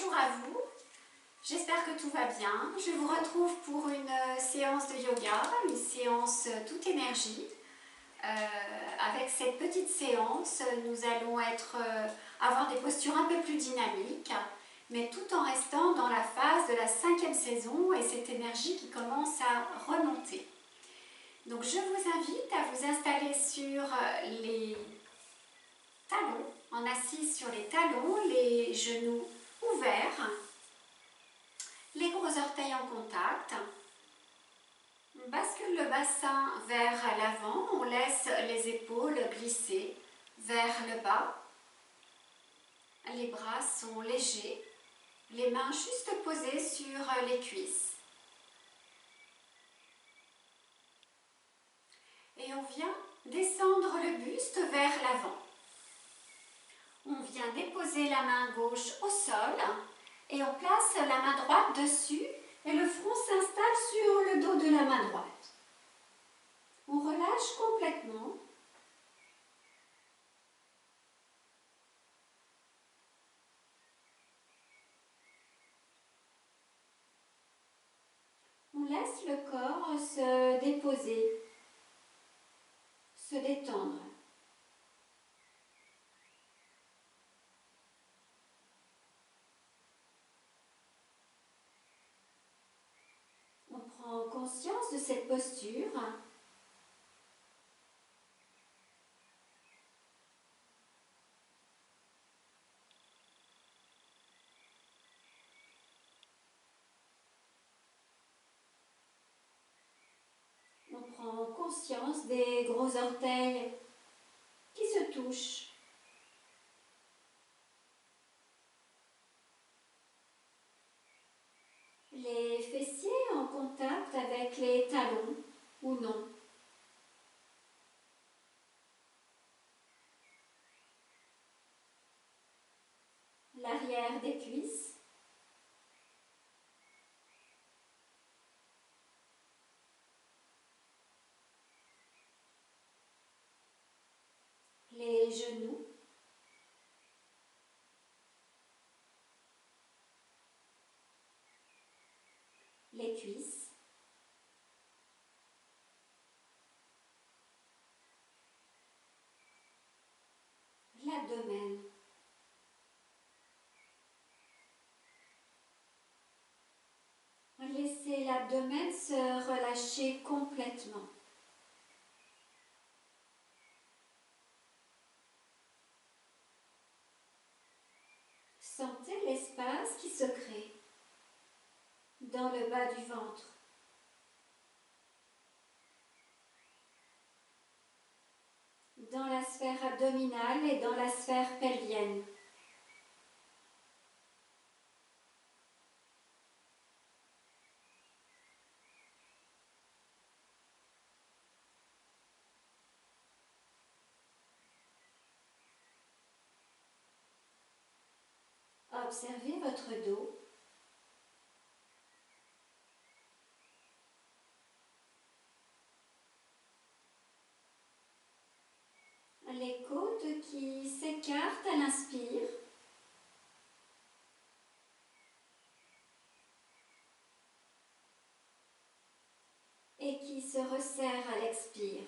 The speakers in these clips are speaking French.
Bonjour à vous, j'espère que tout va bien. Je vous retrouve pour une séance de yoga, une séance toute énergie. Avec cette petite séance, nous allons avoir des postures un peu plus dynamiques, mais tout en restant dans la phase de la 5e saison et cette énergie qui commence à remonter. Donc je vous invite à vous installer sur les talons, en assise sur les talons, les genoux ouverts, les gros orteils en contact. On bascule le bassin vers l'avant, on laisse les épaules glisser vers le bas. Les bras sont légers, les mains juste posées sur les cuisses. Et on vient descendre le buste vers l'avant. On vient déposer la main gauche au sol et on place la main droite dessus et le front s'installe sur le dos de la main droite. On relâche complètement. On laisse le corps se déposer, se détendre. On prend conscience de cette posture. On prend conscience des gros orteils qui se touchent. Les fessiers en contact avec les talons ou non. L'arrière des cuisses. Les genoux. Les cuisses. L'abdomen. Laissez l'abdomen se relâcher complètement. Sentez l'espace qui se crée dans le bas du ventre. Dans la sphère abdominale et dans la sphère pelvienne. Observez votre dos. Les côtes qui s'écartent à l'inspire. Et qui se resserrent à l'expire.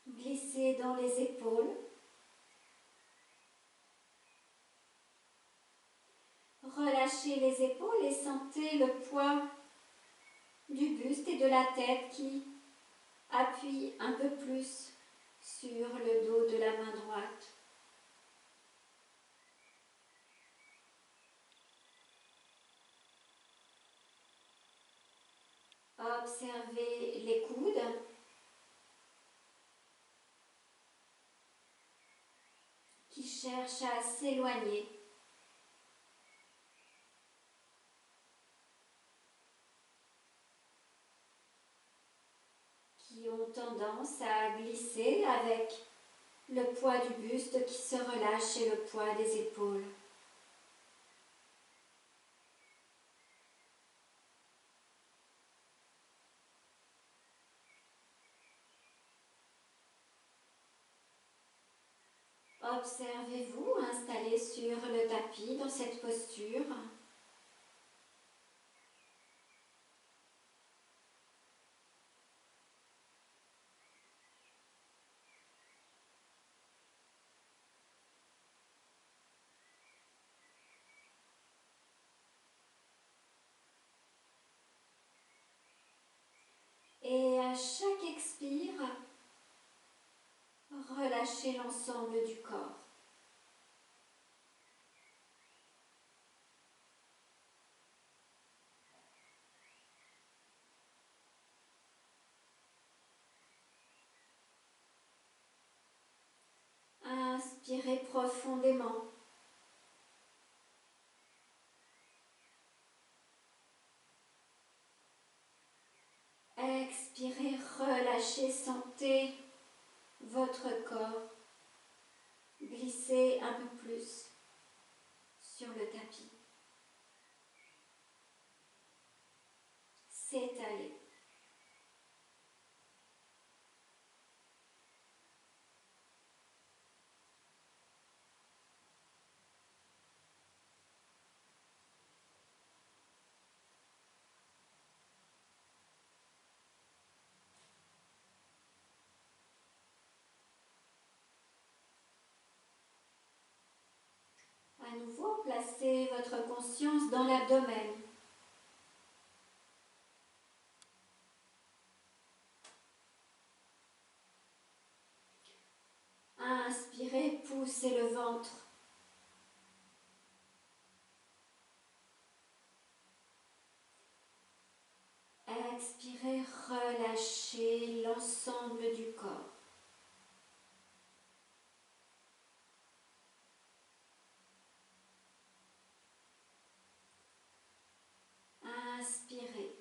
Glissez dans les épaules. Relâchez les épaules et sentez le poids du buste et de la tête qui appuie un peu plus sur le dos de la main droite. Observez les coudes. Qui cherchent à s'éloigner. Qui ont tendance à glisser avec le poids du buste qui se relâche et le poids des épaules. Observez-vous installé sur le tapis dans cette posture. Et à chaque expire, relâchez l'ensemble du corps. Inspirez profondément. Expirez, relâchez, sentez votre corps glisser un peu plus sur le tapis. S'étaler. À nouveau, placez votre conscience dans l'abdomen. Inspirez, poussez le ventre. Expirez, relâchez l'ensemble du corps. Inspirez.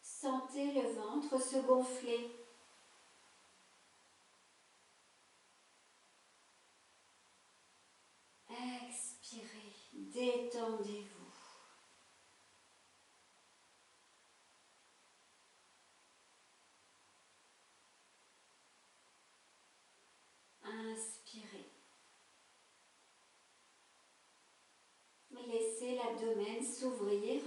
Sentez le ventre se gonfler. Expirez, détendez-vous. Inspirez. Laissez l'abdomen s'ouvrir.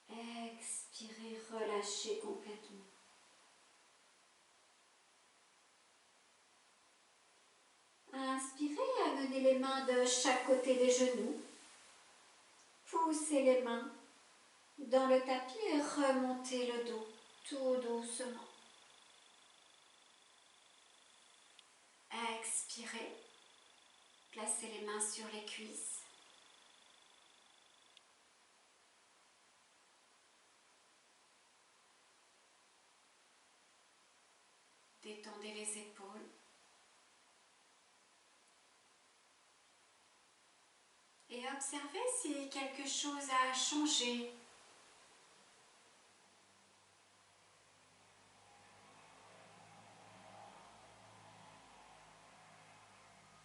Expirez, relâchez complètement. Inspirez, amenez les mains de chaque côté des genoux. Poussez les mains dans le tapis et remontez le dos tout doucement. Expirez. Placez les mains sur les cuisses. Détendez les épaules. Et observez si quelque chose a changé.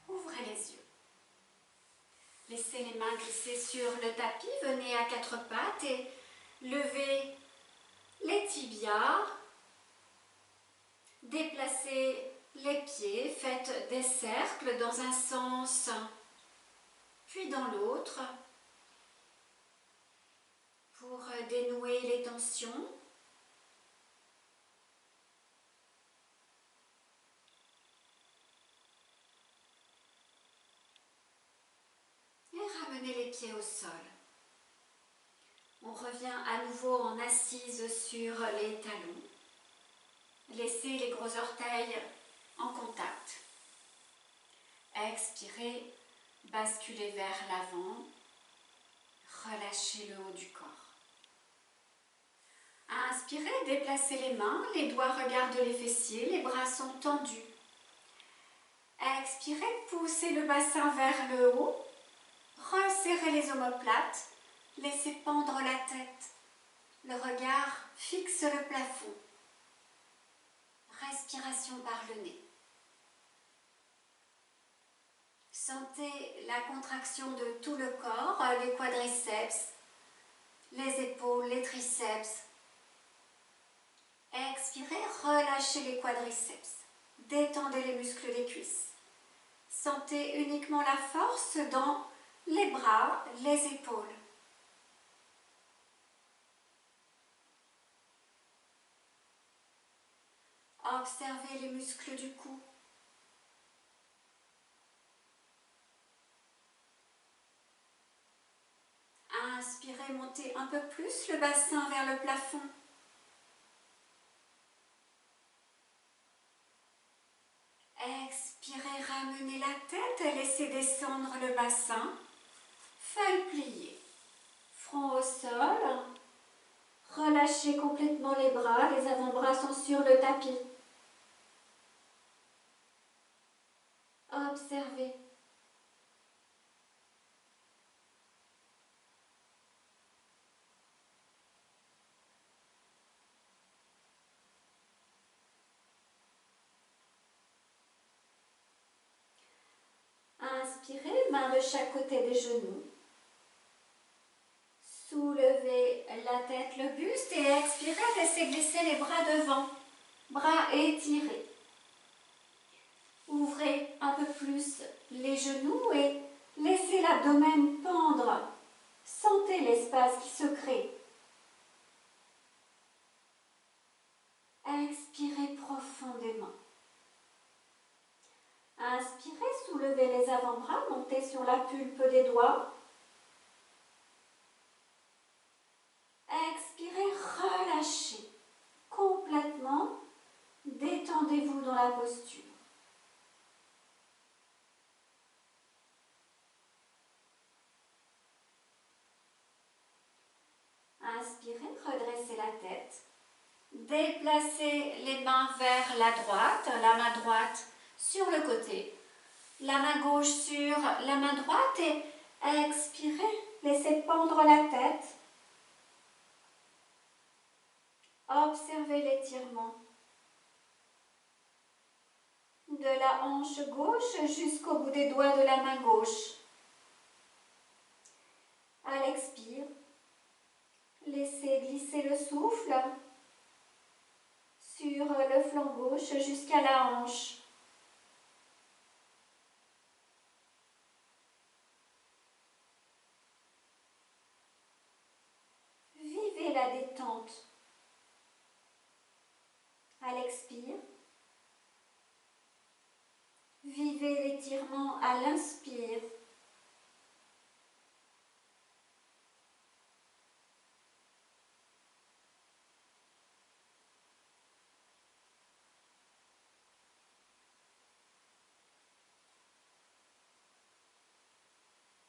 Ouvrez les yeux. Laissez les mains glisser sur le tapis. Venez à quatre pattes et levez les tibias. Déplacez les pieds. Faites des cercles dans un sens puis dans l'autre pour dénouer les tensions. Et ramenez les pieds au sol. On revient à nouveau en assise sur les talons. Laissez les gros orteils en contact. Expirez, basculez vers l'avant. Relâchez le haut du corps. Inspirez, déplacez les mains, les doigts regardent les fessiers, les bras sont tendus. Expirez, poussez le bassin vers le haut. Resserrez les omoplates, laissez pendre la tête. Le regard fixe le plafond. Respiration par le nez. Sentez la contraction de tout le corps, les quadriceps, les épaules, les triceps. Expirez, relâchez les quadriceps. Détendez les muscles des cuisses. Sentez uniquement la force dans les bras, les épaules. Observez les muscles du cou. Inspirez, montez un peu plus le bassin vers le plafond. Expirez, ramenez la tête et laissez descendre le bassin. Feuille pliée. Front au sol. Relâchez complètement les bras. Les avant-bras sont sur le tapis. Observez. Inspirez, main de chaque côté des genoux. Soulevez la tête, le buste et expirez, laissez glisser les bras devant. Bras étirés. Ouvrez un peu plus les genoux et laissez l'abdomen pendre. Sentez l'espace qui se crée. Expirez profondément. Inspirez, soulevez les avant-bras, montez sur la pulpe des doigts. Expirez, relâchez complètement. Détendez-vous dans la posture. Inspirez, redressez la tête. Déplacez les mains vers la droite, la main droite sur le côté, la main gauche sur la main droite et expirez, laissez pendre la tête. Observez l'étirement de la hanche gauche jusqu'au bout des doigts de la main gauche. À l'expire, laissez glisser le souffle sur le flanc gauche jusqu'à la hanche. Vivez la détente. À l'expire, vivez l'étirement à l'inspire.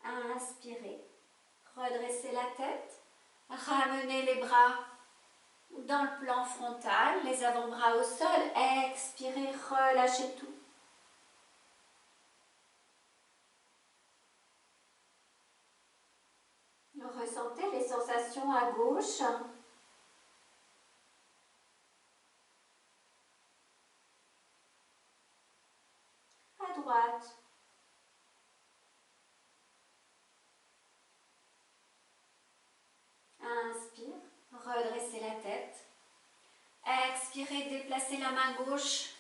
Inspirez, redressez la tête, ramenez les bras dans le plan frontal, les avant-bras au sol, expirez, relâchez tout. Ressentez les sensations à gauche, à droite. Inspire, redressez la tête. Expirez, déplacez la main gauche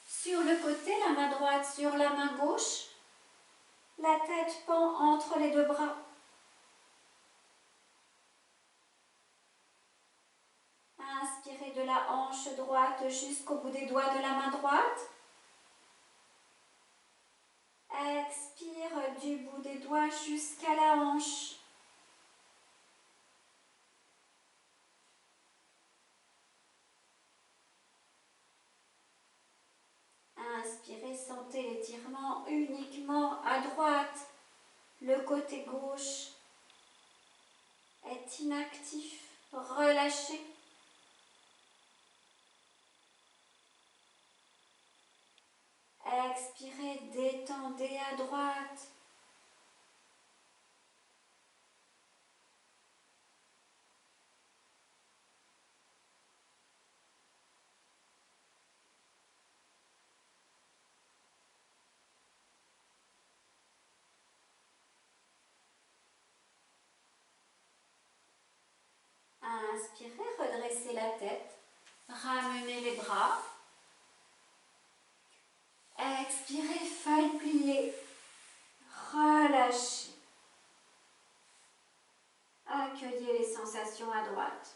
sur le côté, la main droite sur la main gauche. La tête pend entre les deux bras. Inspirez de la hanche droite jusqu'au bout des doigts de la main droite. Expire du bout des doigts jusqu'à la hanche. Inspirez, sentez l'étirement uniquement à droite. Le côté gauche est inactif. Relâchez. Expirez, détendez à droite. Inspirez, redressez la tête. Ramenez les bras. Expirez, feuille pliée. Relâchez. Accueillez les sensations à droite.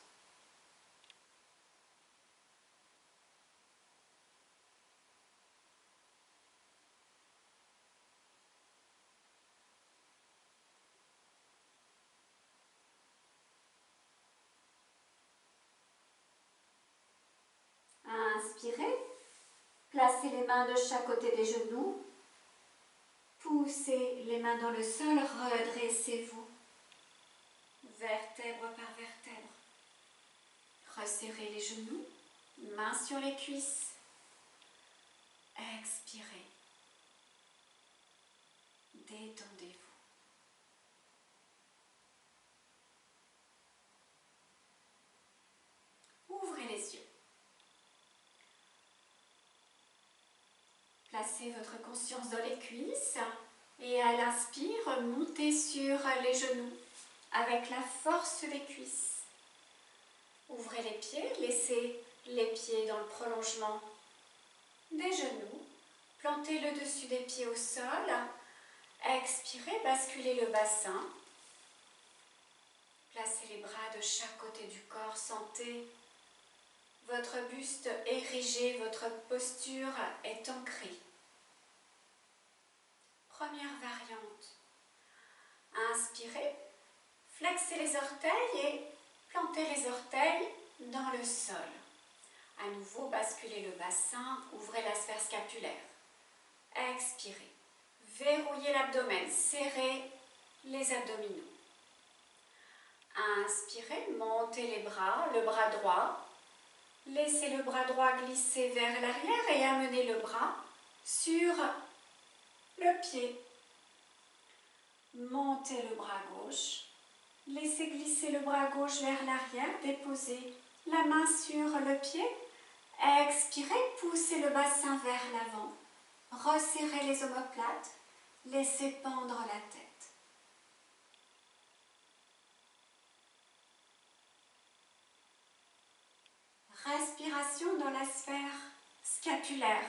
Inspirez. Placez les mains de chaque côté des genoux. Poussez les mains dans le sol, redressez-vous. Vertèbre par vertèbre. Resserrez les genoux, mains sur les cuisses. Expirez. Détendez-vous. Ouvrez les yeux. Placez votre conscience dans les cuisses et à l'inspire, montez sur les genoux avec la force des cuisses. Ouvrez les pieds, laissez les pieds dans le prolongement des genoux. Plantez le dessus des pieds au sol. Expirez, basculez le bassin. Placez les bras de chaque côté du corps. Sentez votre buste érigé, votre posture est ancrée. Première variante. Inspirez, flexez les orteils et plantez les orteils dans le sol. À nouveau, basculez le bassin, ouvrez la sphère scapulaire. Expirez. Verrouillez l'abdomen, serrez les abdominaux. Inspirez, montez les bras, le bras droit. Laissez le bras droit glisser vers l'arrière et amenez le bras sur le pied. Montez le bras gauche. Laissez glisser le bras gauche vers l'arrière. Déposez la main sur le pied. Expirez, poussez le bassin vers l'avant. Resserrez les omoplates. Laissez pendre la tête. Respiration dans la sphère scapulaire.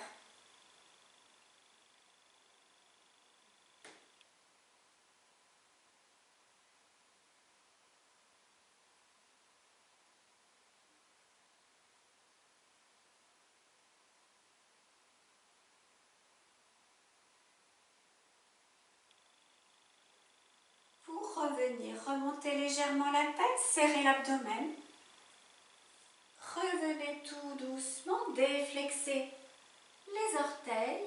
Pour revenir, remontez légèrement la tête, serrez l'abdomen. Revenez tout doucement, déflexez les orteils.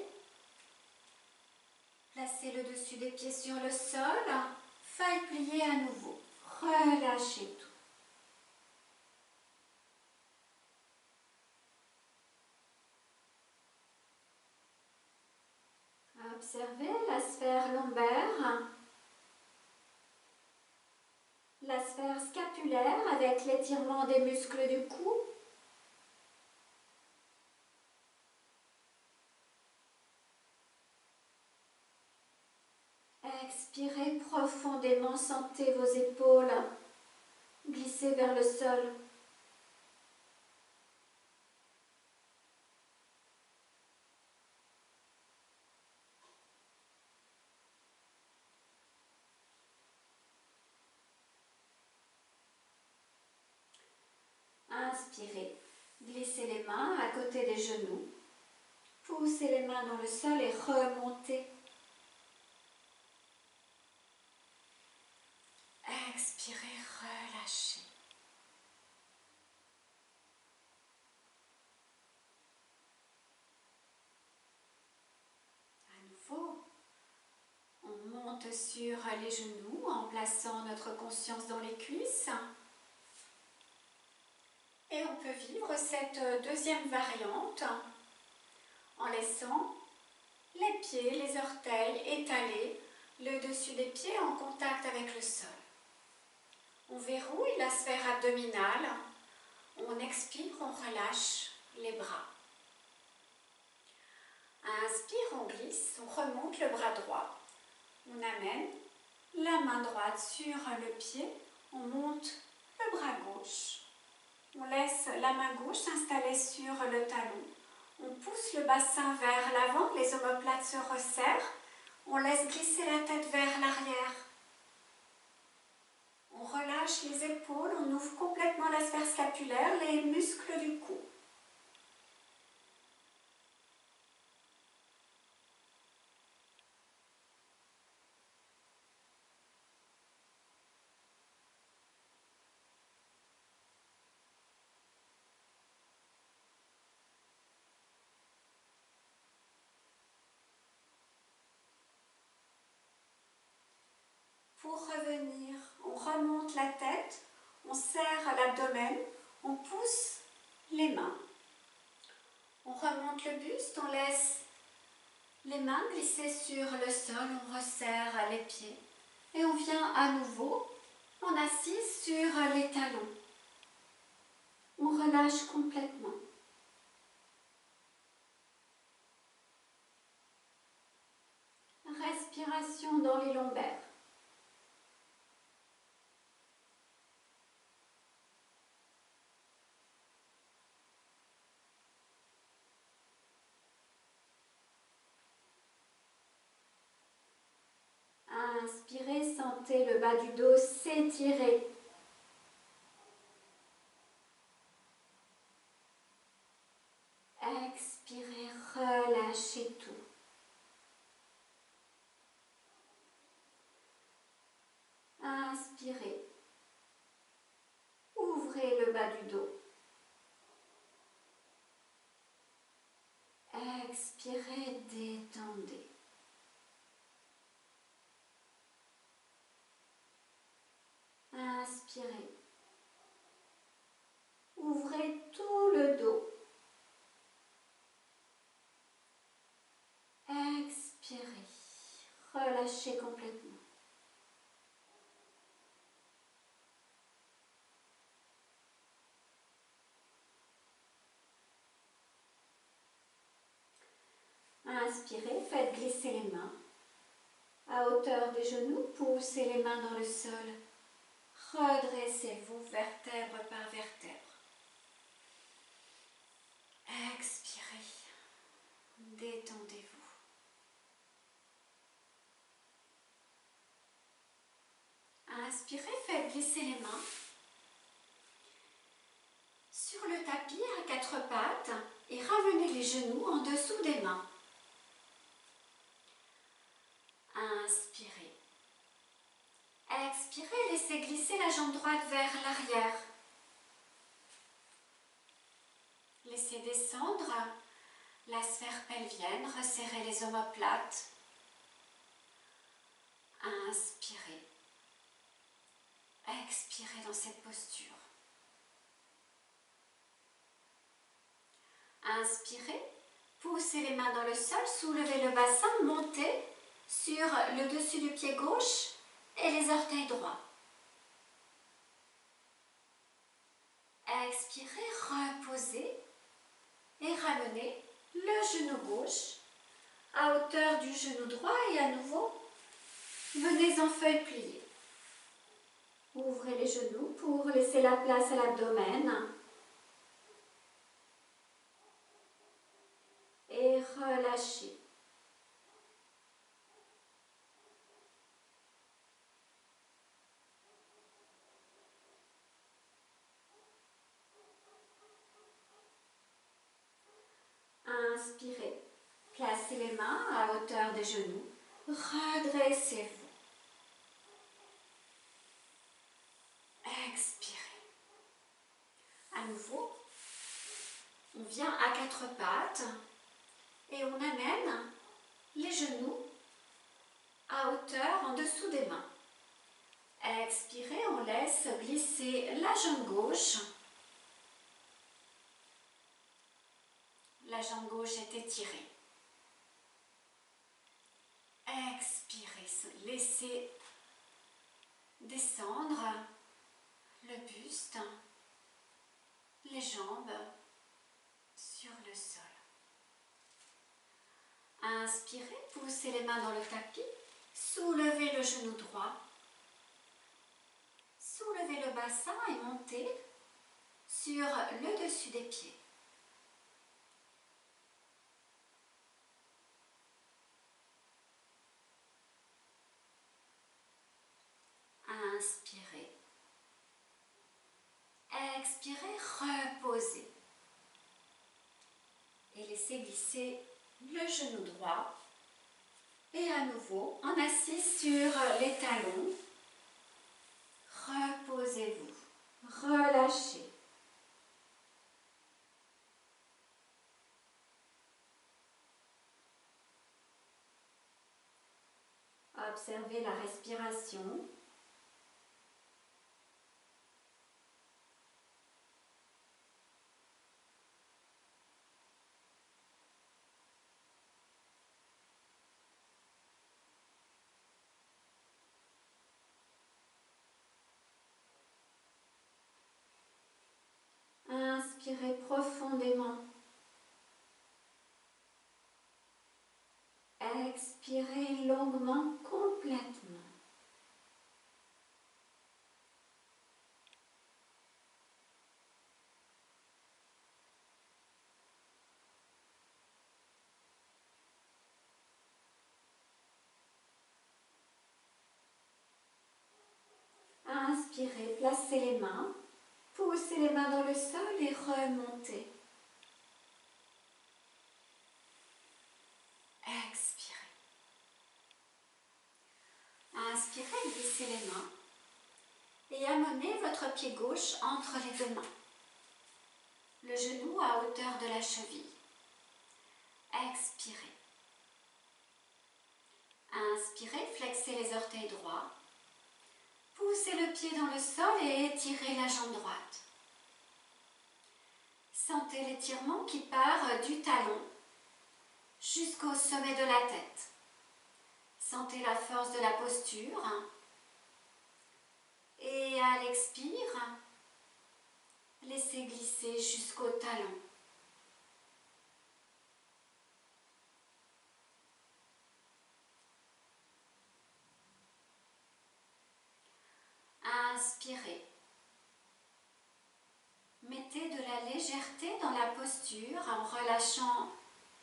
Placez le dessus des pieds sur le sol. Feuille pliée à nouveau. Relâchez tout. Observez la sphère lombaire, la sphère scapulaire avec l'étirement des muscles du cou. Expirez profondément, sentez vos épaules glisser vers le sol. Inspirez, glissez les mains à côté des genoux. Poussez les mains dans le sol et remontez. Expirez, relâchez. À nouveau, on monte sur les genoux en plaçant notre conscience dans les cuisses. Et on peut vivre cette deuxième variante en laissant les pieds, les orteils étalés, le dessus des pieds en contact avec le sol. On verrouille la sphère abdominale, on expire, on relâche les bras. Inspire, on glisse, on remonte le bras droit, on amène la main droite sur le pied, on monte le bras gauche, On laisse la main gauche s'installer sur le talon. On pousse le bassin vers l'avant, les omoplates se resserrent. On laisse glisser la tête vers l'arrière. On relâche les épaules, on ouvre complètement la sphère scapulaire, les muscles du cou. Pour revenir, on remonte la tête, on serre l'abdomen, on pousse les mains. On remonte le buste, on laisse les mains glisser sur le sol, on resserre les pieds. Et on vient à nouveau en assise sur les talons. On relâche complètement. Respiration dans les lombaires. Inspirez, sentez le bas du dos s'étirer. Expirez, relâchez tout. Inspirez. Ouvrez le bas du dos. Expirez, détendez. Inspirez. Ouvrez tout le dos. Expirez. Relâchez complètement. Inspirez, faites glisser les mains. À hauteur des genoux, poussez les mains dans le sol. Redressez-vous vertèbre par vertèbre. Expirez. Détendez-vous. Inspirez, faites glisser les mains sur le tapis à quatre pattes et ramenez les genoux en dessous des mains. Inspirez. Expirez, laissez glisser la jambe droite vers l'arrière. Laissez descendre la sphère pelvienne, resserrez les omoplates. Inspirez. Expirez dans cette posture. Inspirez, poussez les mains dans le sol, soulevez le bassin, montez sur le dessus du pied gauche et les orteils droits. Expirez, reposez et ramenez le genou gauche à hauteur du genou droit et à nouveau, venez en feuille pliée. Ouvrez les genoux pour laisser la place à l'abdomen. Et relâchez. Inspirez. Placez les mains à hauteur des genoux. Redressez-vous. Expirez. À nouveau, on vient à quatre pattes et on amène les genoux à hauteur en dessous des mains. Expirez, on laisse glisser la jambe gauche. La jambe gauche est étirée. Expirez, laissez descendre le buste, les jambes sur le sol. Inspirez, poussez les mains dans le tapis, soulevez le genou droit, soulevez le bassin et montez sur le dessus des pieds. Inspirez. Expirez, reposez. Et laissez glisser le genou droit. Et à nouveau, en assis sur les talons, reposez-vous, relâchez. Observez la respiration. Inspirez profondément. Expirez longuement, complètement. Inspirez, placez les mains, poussez les mains dans le sol et remontez. Expirez. Inspirez, glissez les mains et amenez votre pied gauche entre les deux mains. Le genou à hauteur de la cheville. Expirez. Inspirez, flexez les orteils droits. Poussez le pied dans le sol et étirez la jambe droite. Sentez l'étirement qui part du talon jusqu'au sommet de la tête. Sentez la force de la posture. Et à l'expire, laissez glisser jusqu'au talon. Inspirez. Mettez de la légèreté dans la posture en relâchant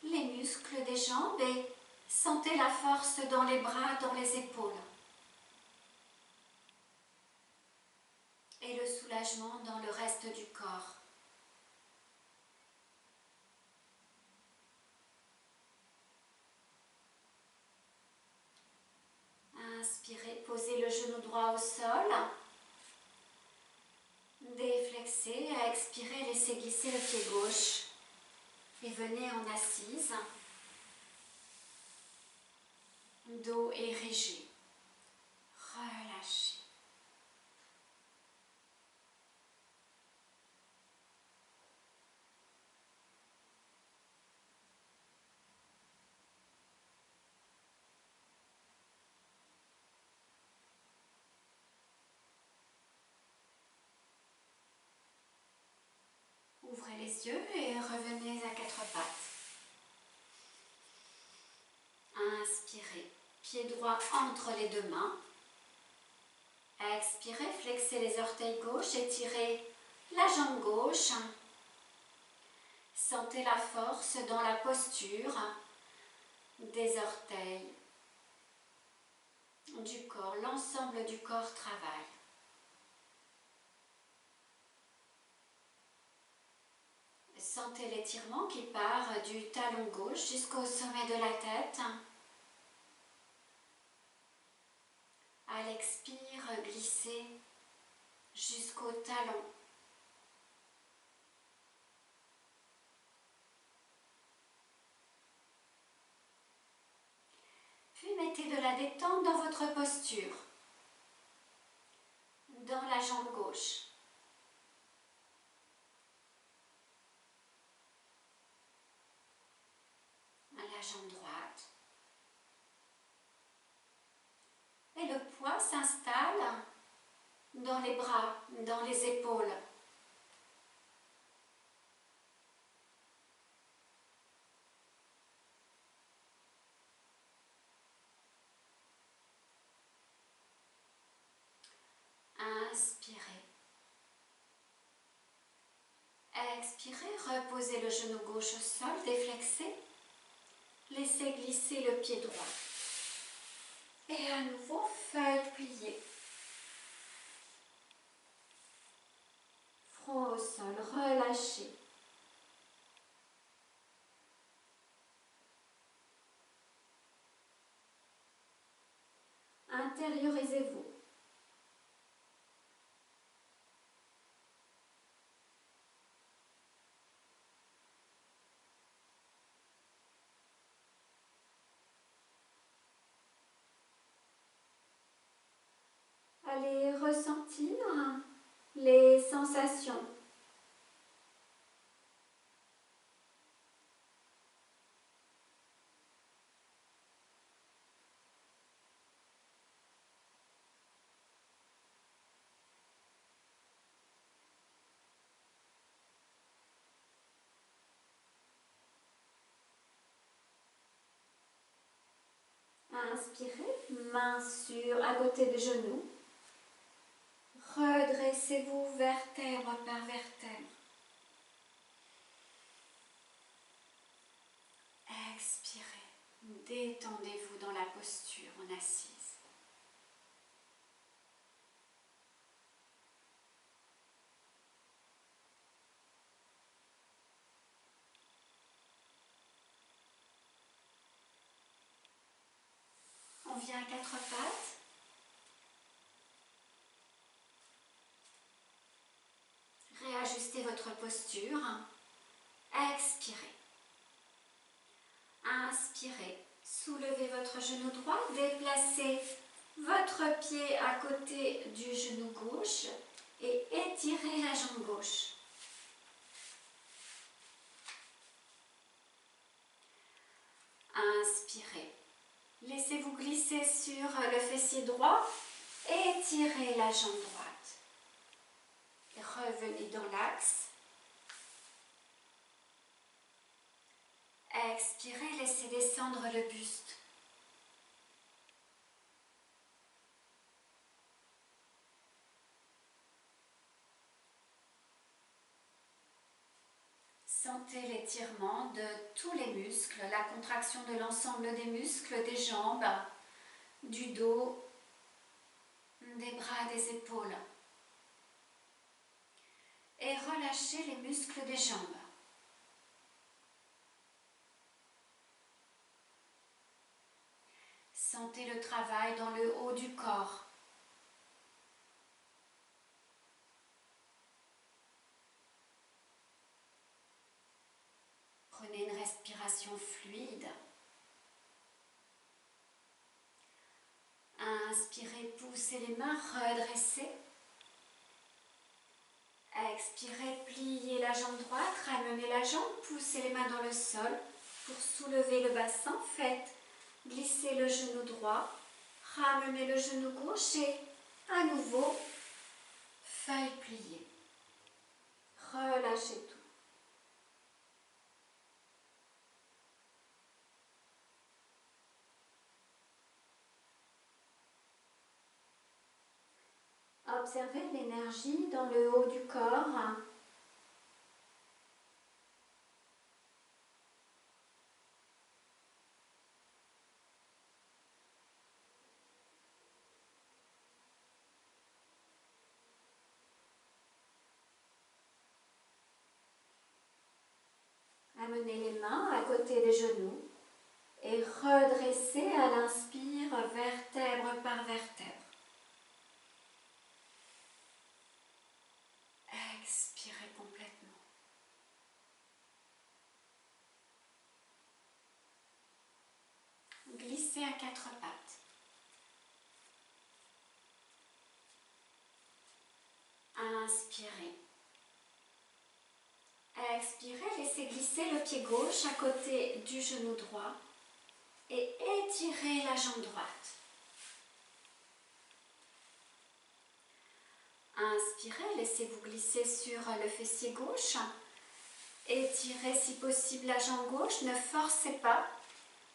les muscles des jambes et sentez la force dans les bras, dans les épaules. Et le soulagement dans le reste du corps. Inspirez, posez le genou droit au sol. Déflexez, expirez, laissez glisser le pied gauche. Et venez en assise. Dos érigé. Relâchez. Ouvrez les yeux et revenez à quatre pattes. Inspirez, pied droit entre les deux mains. Expirez, flexez les orteils gauche, étirez la jambe gauche. Sentez la force dans la posture des orteils, du corps, l'ensemble du corps travaille. Sentez l'étirement qui part du talon gauche jusqu'au sommet de la tête. À l'expire, glissez jusqu'au talon. Puis mettez de la détente dans votre posture, dans la jambe gauche. La jambe droite. Et le poids s'installe dans les bras, dans les épaules. Inspirez. Expirez, reposez le genou gauche au sol, déflexez. Laissez glisser le pied droit. Et à nouveau, feuille pliée. Front au sol, relâchez. Intériorisez-vous. Allez ressentir les sensations. Inspirez, main à côté des genoux. Redressez-vous vertèbre par vertèbre. Expirez, détendez-vous dans la posture en assise. On vient à quatre pattes. Réajustez votre posture. Expirez. Inspirez. Soulevez votre genou droit. Déplacez votre pied à côté du genou gauche et étirez la jambe gauche. Inspirez. Laissez-vous glisser sur le fessier droit. Étirez la jambe droite. Et revenez dans l'axe. Expirez, laissez descendre le buste. Sentez l'étirement de tous les muscles, la contraction de l'ensemble des muscles des jambes, du dos, des bras, des épaules. Et relâchez les muscles des jambes. Sentez le travail dans le haut du corps. Prenez une respiration fluide. Inspirez, poussez les mains, redressez. Expirez, pliez la jambe droite, ramenez la jambe, poussez les mains dans le sol pour soulever le bassin. Faites glisser le genou droit, ramenez le genou gauche et à nouveau, feuille pliée. Relâchez tout. Observez l'énergie dans le haut du corps. Amenez les mains à côté des genoux et redressez à l'inspire vertèbre par vertèbre. Expirez complètement. Glissez à quatre pattes. Inspirez. Expirez, laissez glisser le pied gauche à côté du genou droit et étirez la jambe droite. Inspirez, laissez-vous glisser sur le fessier gauche. Étirez si possible la jambe gauche, ne forcez pas.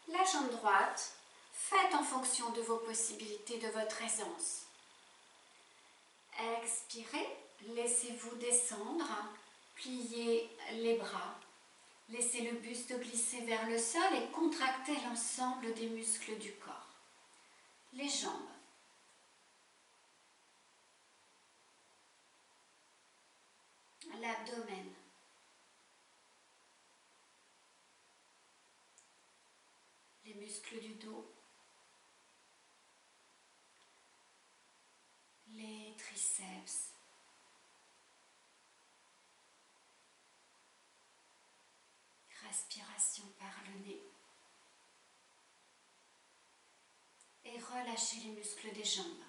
La jambe droite, faites en fonction de vos possibilités, de votre aisance. Expirez, laissez-vous descendre, pliez les bras. Laissez le buste glisser vers le sol et contractez l'ensemble des muscles du corps. Les jambes. L'abdomen. Les muscles du dos. Les triceps. Respiration par le nez. Et relâchez les muscles des jambes.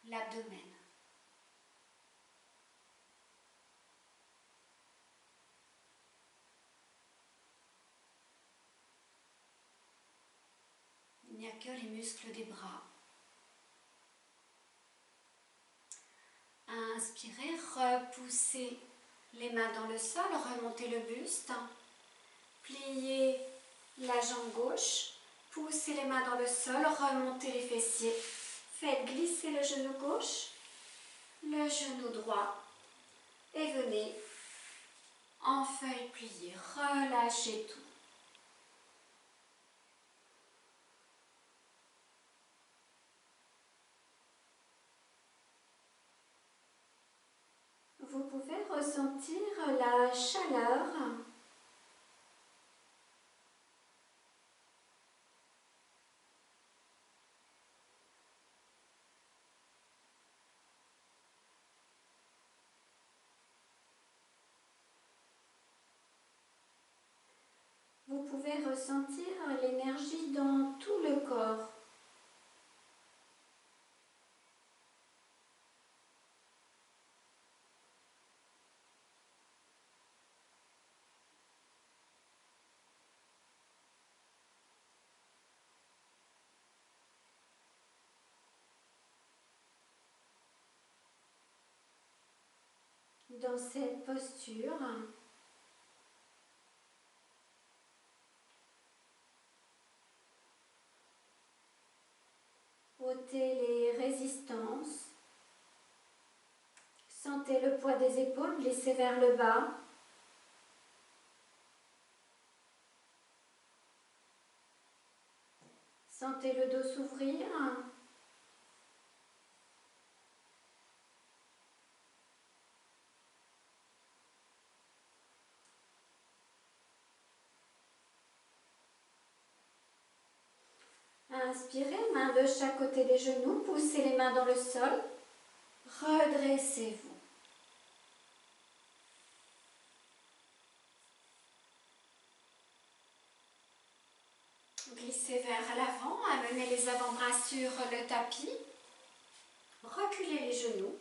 L'abdomen. Il n'y a que les muscles des bras. Inspirez, repoussez les mains dans le sol, remontez le buste, pliez la jambe gauche, poussez les mains dans le sol, remontez les fessiers, faites glisser le genou gauche, le genou droit et venez en feuille pliée, relâchez tout. Vous pouvez ressentir la chaleur Vous pouvez ressentir l'énergie dans tout le corps. Dans cette posture, ôtez les résistances. Sentez le poids des épaules glisser vers le bas. Sentez le dos s'ouvrir. Inspirez, main de chaque côté des genoux, poussez les mains dans le sol. Redressez-vous. Glissez vers l'avant, amenez les avant-bras sur le tapis. Reculez les genoux.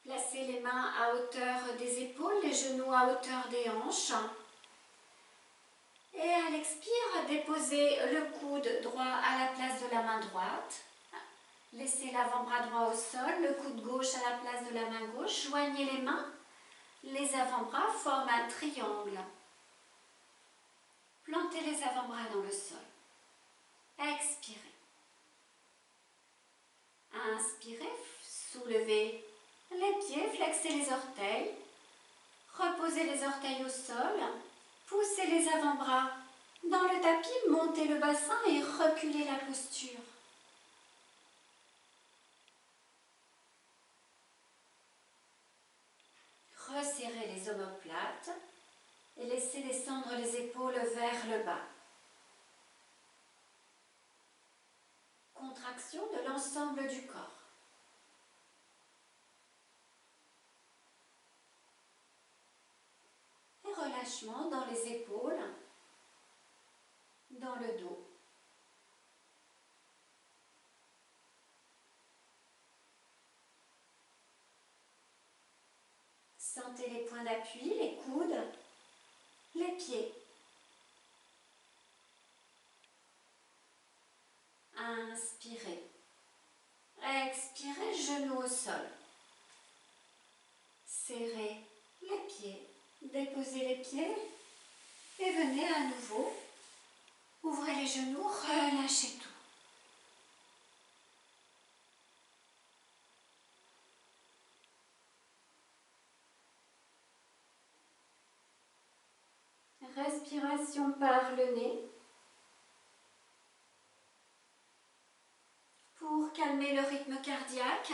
Placez les mains à hauteur des épaules, les genoux à hauteur des hanches. Et à l'expire, déposez le coude droit à la place de la main droite. Laissez l'avant-bras droit au sol, le coude gauche à la place de la main gauche. Joignez les mains. Les avant-bras forment un triangle. Plantez les avant-bras dans le sol. Expirez. Inspirez, soulevez les pieds, flexez les orteils. Reposez les orteils au sol. Poussez les avant-bras dans le tapis, montez le bassin et reculez la posture. Resserrez les omoplates et laissez descendre les épaules vers le bas. Contraction de l'ensemble du corps. Et relâchement dans les épaules, dans le dos. Sentez les points d'appui, les coudes, les pieds. Inspirez. Expirez, genoux au sol. Serrez les pieds. Déposez les pieds et venez à nouveau. Ouvrez les genoux, relâchez tout. Respiration par le nez pour calmer le rythme cardiaque.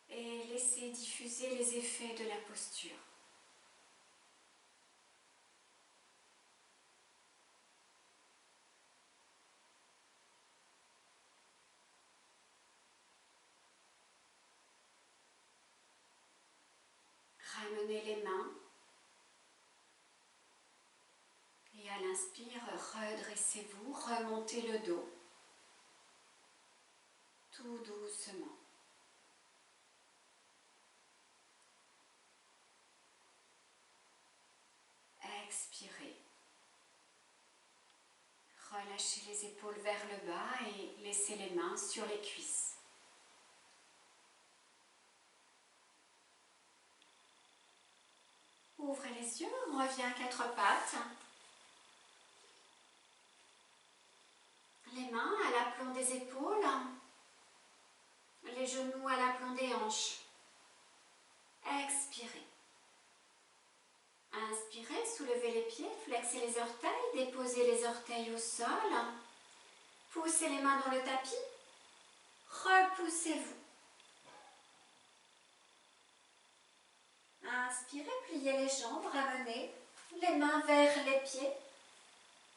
Et laissez diffuser les effets de la posture. Ramenez les mains et à l'inspire, redressez-vous, remontez le dos tout doucement. Expirez. Relâchez les épaules vers le bas et laissez les mains sur les cuisses. Ouvrez les yeux, on revient à quatre pattes. Les mains à l'aplomb des épaules, les genoux à l'aplomb des hanches. Expirez. Inspirez, soulevez les pieds, flexez les orteils, déposez les orteils au sol. Poussez les mains dans le tapis. Repoussez-vous. Inspirez, pliez les jambes, ramenez les mains vers les pieds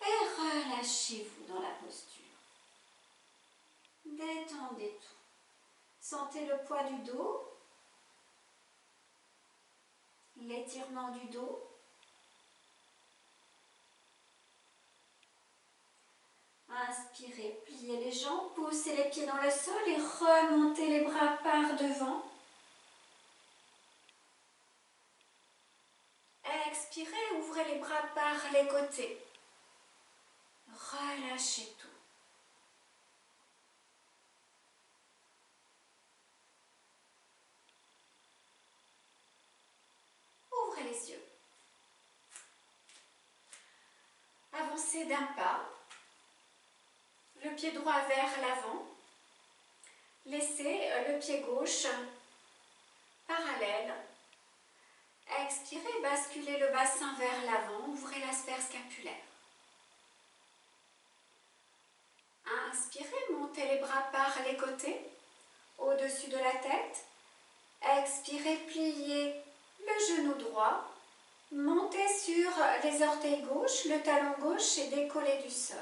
et relâchez-vous dans la posture. Détendez tout. Sentez le poids du dos, l'étirement du dos. Inspirez, pliez les jambes, poussez les pieds dans le sol et remontez les bras par devant. Expirez, ouvrez les bras par les côtés. Relâchez tout. Ouvrez les yeux. Avancez d'un pas. Le pied droit vers l'avant. Laissez le pied gauche parallèle. Expirez, basculez le bassin vers l'avant, ouvrez la sphère scapulaire. Inspirez, montez les bras par les côtés, au-dessus de la tête. Expirez, pliez le genou droit. Montez sur les orteils gauches, le talon gauche est décollé du sol.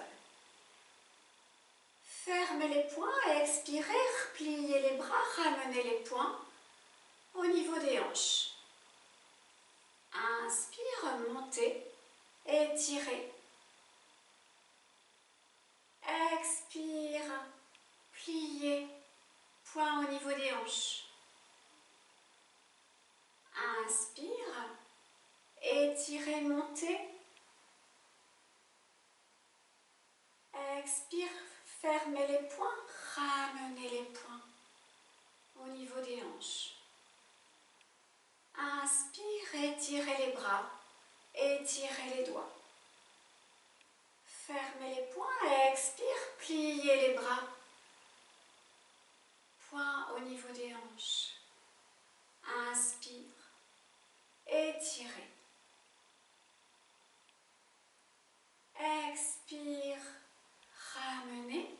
Fermez les poings, expirez, repliez les bras, ramenez les poings au niveau des hanches. Inspire, montez, étirez. Expire, pliez, poings au niveau des hanches. Inspire, étirez, montez. Expire, fermez les poings, ramenez les poings au niveau des hanches. Inspire, étirez les bras, étirez les doigts. Fermez les poings, expire, pliez les bras. Poings au niveau des hanches. Inspire, étirez. Expire, ramenez.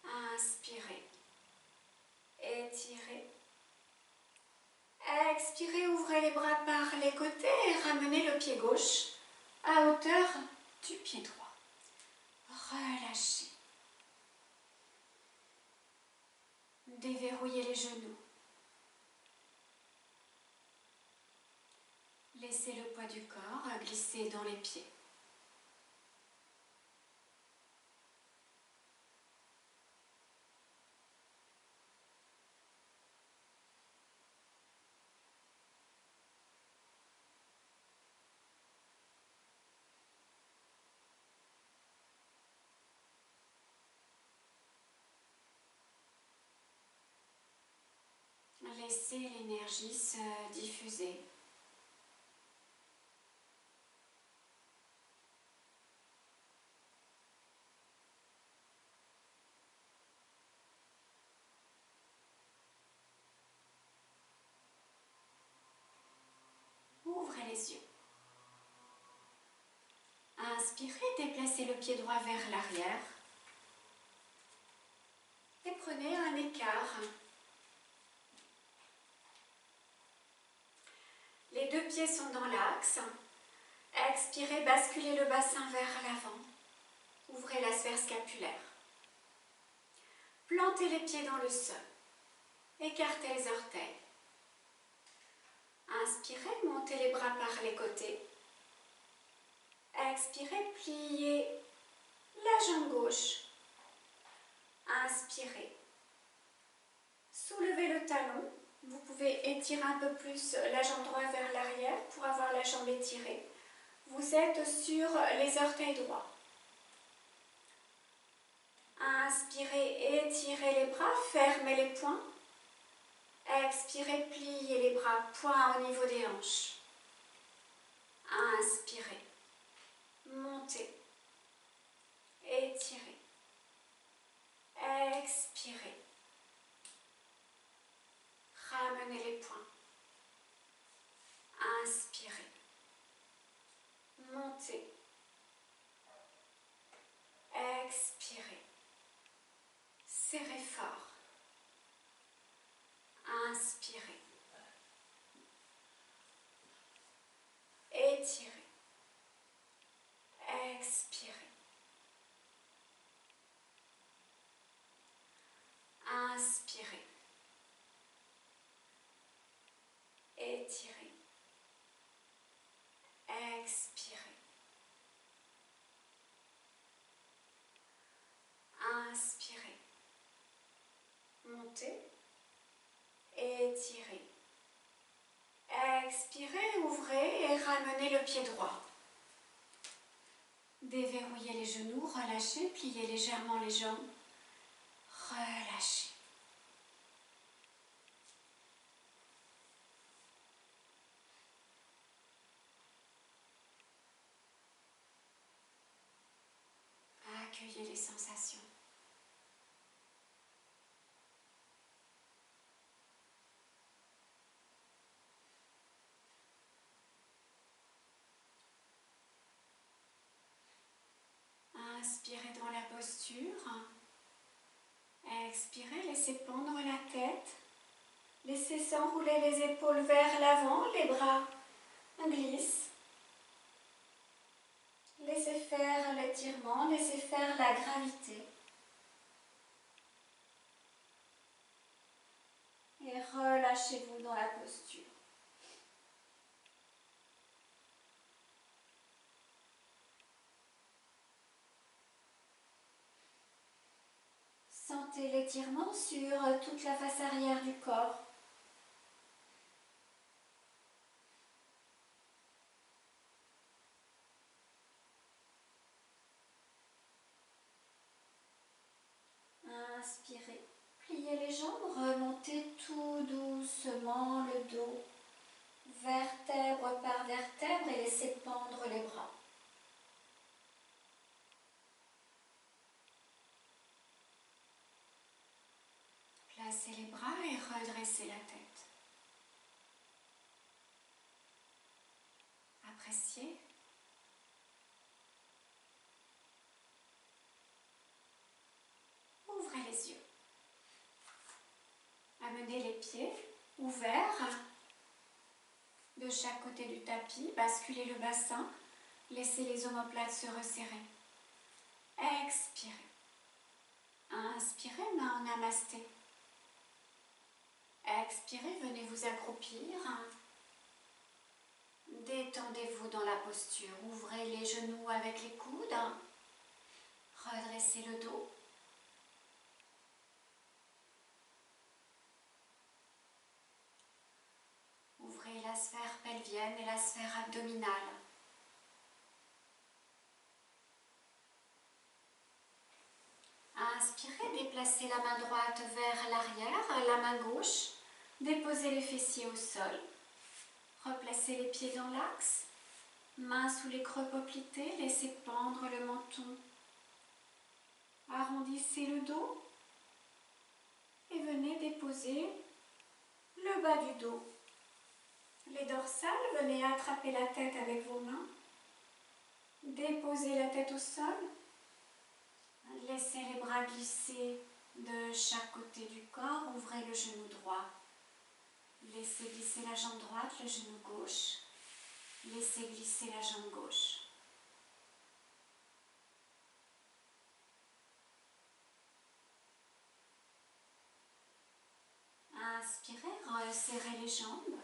Inspirez, étirez. Expirez, ouvrez les bras par les côtés et ramenez le pied gauche à hauteur du pied droit. Relâchez. Déverrouillez les genoux. Laissez le poids du corps glisser dans les pieds. Laissez l'énergie se diffuser les yeux. Inspirez, déplacez le pied droit vers l'arrière. Et prenez un écart. Les deux pieds sont dans l'axe. Expirez, basculez le bassin vers l'avant. Ouvrez la sphère scapulaire. Plantez les pieds dans le sol. Écartez les orteils. Inspirez, montez les bras par les côtés. Expirez, pliez la jambe gauche. Inspirez. Soulevez le talon. Vous pouvez étirer un peu plus la jambe droite vers l'arrière pour avoir la jambe étirée. Vous êtes sur les orteils droits. Inspirez, étirez les bras, fermez les poings. Expirez, pliez les bras, poings au niveau des hanches. Inspirez, montez, étirez, expirez, ramenez les poings. Inspirez, montez, expirez, serrez fort. Inspirez, étirez, expirez. Inspirez, étirez, expirez. Inspirez, montez, étirez. Expirez, ouvrez et ramenez le pied droit. Déverrouillez les genoux, relâchez, pliez légèrement les jambes. Relâchez. Accueillez les sensations. Inspirez dans la posture. Expirez, laissez pendre la tête. Laissez s'enrouler les épaules vers l'avant, les bras glissent. Laissez faire l'étirement, laissez faire la gravité. Et relâchez-vous dans la posture. Sentez l'étirement sur toute la face arrière du corps. Inspirez, pliez les jambes, remontez tout doucement le dos, vertèbre par vertèbre et laissez pendre les bras. Placez les bras et redressez la tête. Appréciez. Ouvrez les yeux. Amenez les pieds ouverts de chaque côté du tapis. Basculez le bassin. Laissez les omoplates se resserrer. Expirez. Inspirez, main en namasté. Expirez, venez vous accroupir. Détendez-vous dans la posture. Ouvrez les genoux avec les coudes. Redressez le dos. Ouvrez la sphère pelvienne et la sphère abdominale. Inspirez, déplacez la main droite vers l'arrière, la main gauche. Déposez les fessiers au sol. Replacez les pieds dans l'axe. Mains sous les creux poplités, laissez pendre le menton. Arrondissez le dos et venez déposer le bas du dos Les dorsales, venez attraper la tête avec vos mains. Déposez la tête au sol. Laissez les bras glisser de chaque côté du corps. Ouvrez le genou droit. Laissez glisser la jambe droite, le genou gauche. Laissez glisser la jambe gauche. Inspirez, resserrez les jambes.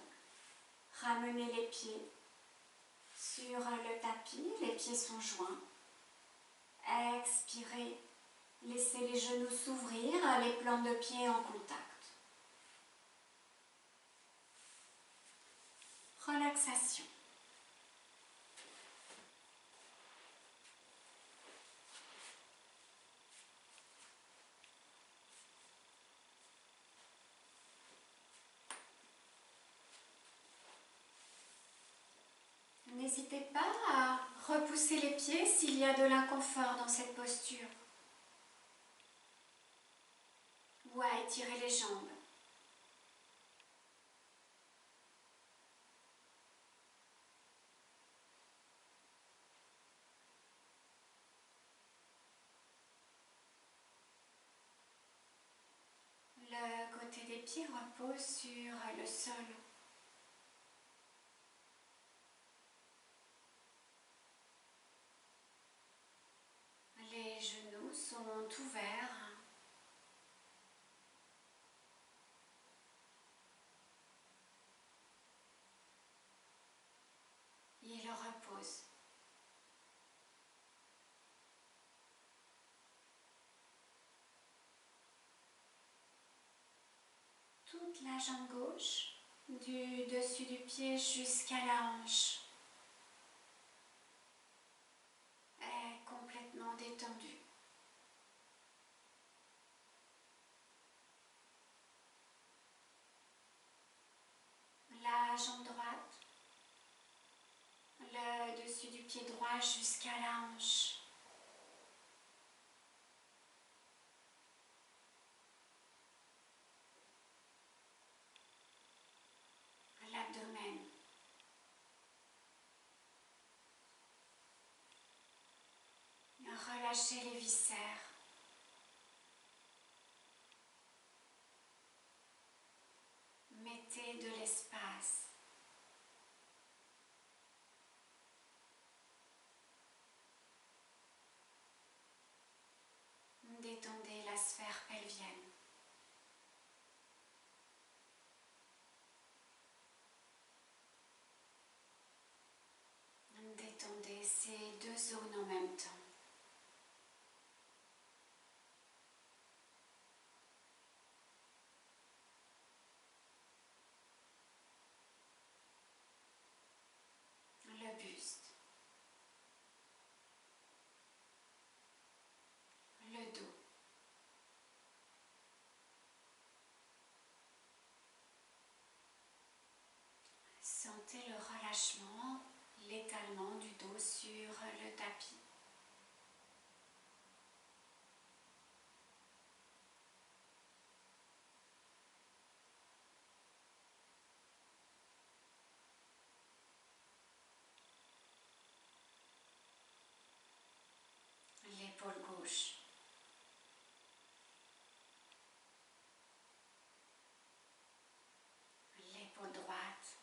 Ramenez les pieds sur le tapis, les pieds sont joints. Expirez, laissez les genoux s'ouvrir, les plans de pied en contact. Relaxation. N'hésitez pas à repousser les pieds s'il y a de l'inconfort dans cette posture ou à étirer les jambes. Le côté des pieds repose sur le sol. Les genoux sont ouverts. Ils reposent. Toute la jambe gauche, du dessus du pied jusqu'à la hanche, est complètement détendue. La jambe droite, le dessus du pied droit jusqu'à la hanche. L'abdomen. Relâchez les viscères. Mettez de l'espace. Détendez la sphère pelvienne. Détendez ces deux zones en même temps. Le buste, le dos, sentez le relâchement, l'étalement du dos sur le tapis. L'épaule gauche, l'épaule droite,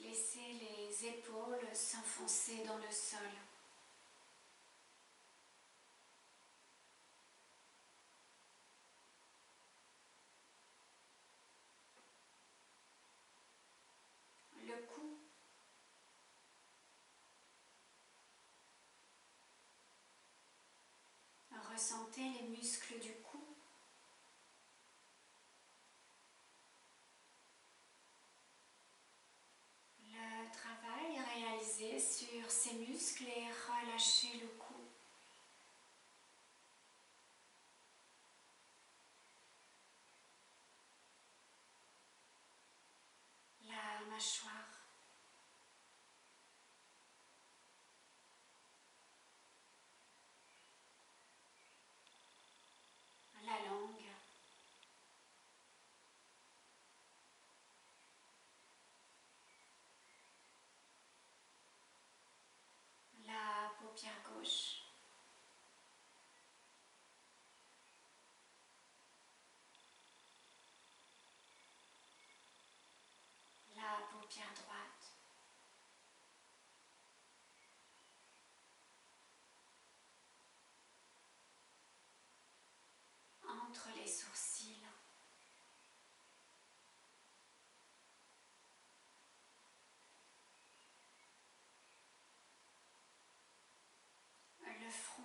laissez les épaules s'enfoncer dans le sol. Le cou, ressentez les muscles du cou. Le travail réalisé sur ces muscles et relâchez le cou. La mâchoire, la paupière droite. Entre les sourcils. Le front.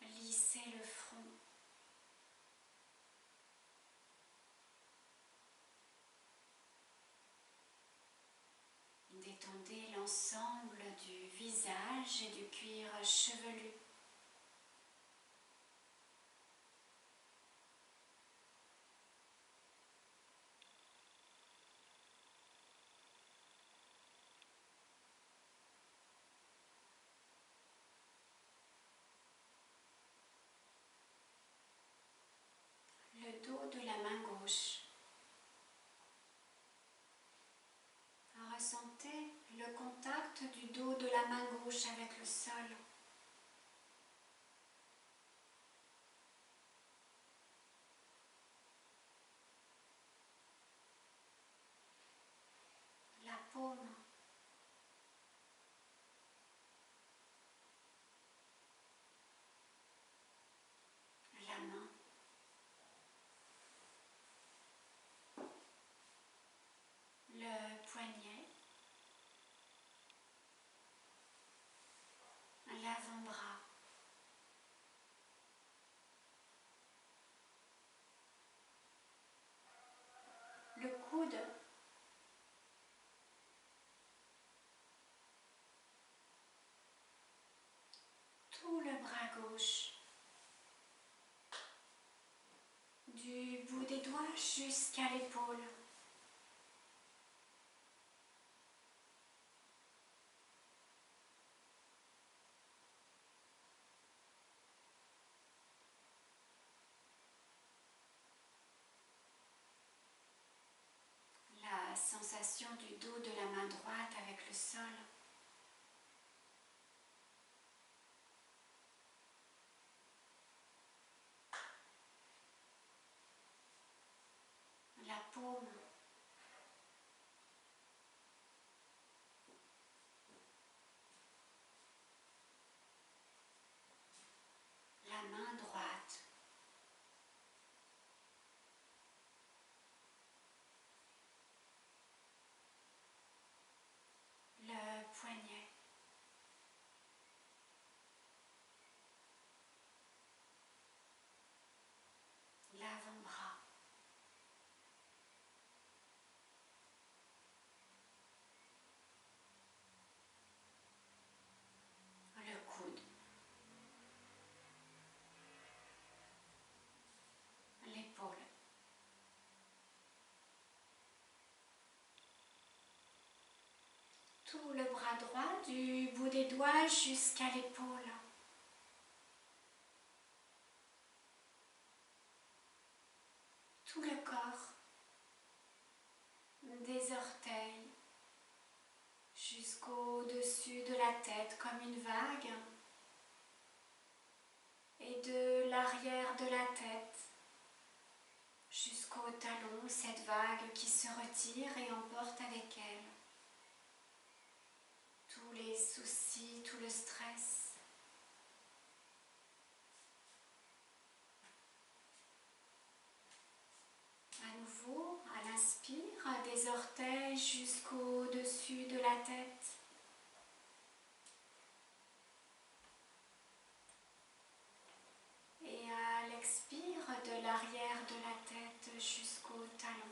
Lissez le front. Détendez l'ensemble du visage et du cuir chevelu. Le dos de la main gauche. Ressentez le contact du dos de la main gauche avec le sol. La paume. La main. Le poignet. L'avant-bras. Le coude. Tout le bras gauche. Du bout des doigts jusqu'à l'épaule. La sensation du dos de la main droite avec le sol. La paume. La main droite. Le poignet. L'avant-bras. Le coude. L'épaule. Tout le bras droit du bout des doigts jusqu'à l'épaule. Tout le corps, des orteils jusqu'au-dessus de la tête comme une vague et de l'arrière de la tête jusqu'au talon, cette vague qui se retire et emporte avec elle tous les soucis, tout le stress. À nouveau, à l'inspire, des orteils jusqu'au-dessus de la tête. Et à l'expire, de l'arrière de la tête jusqu'au talon.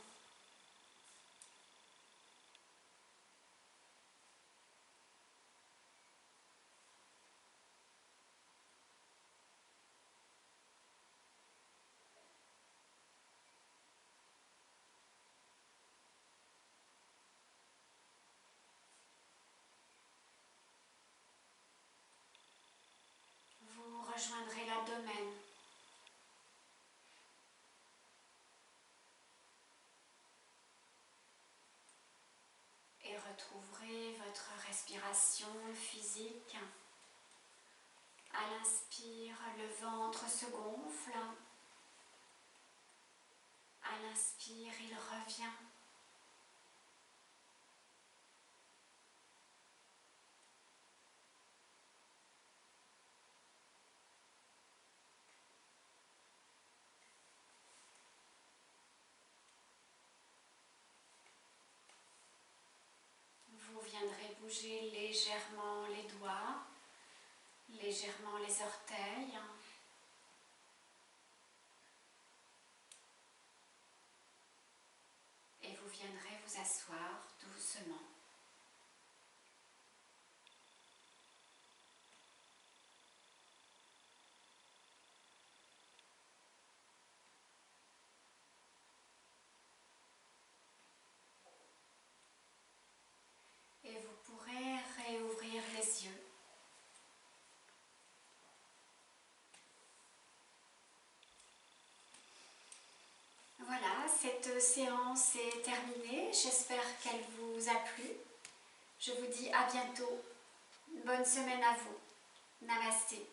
Vous rejoindrez l'abdomen. Et retrouverez votre respiration physique à l'inspire, le ventre se gonfle. À l'inspire, il revient. Vous viendrez bouger légèrement les doigts, légèrement les orteils. Et vous viendrez vous asseoir doucement. Et vous pourrez réouvrir les yeux. Voilà, cette séance est terminée. J'espère qu'elle vous a plu. Je vous dis à bientôt. Bonne semaine à vous. Namasté.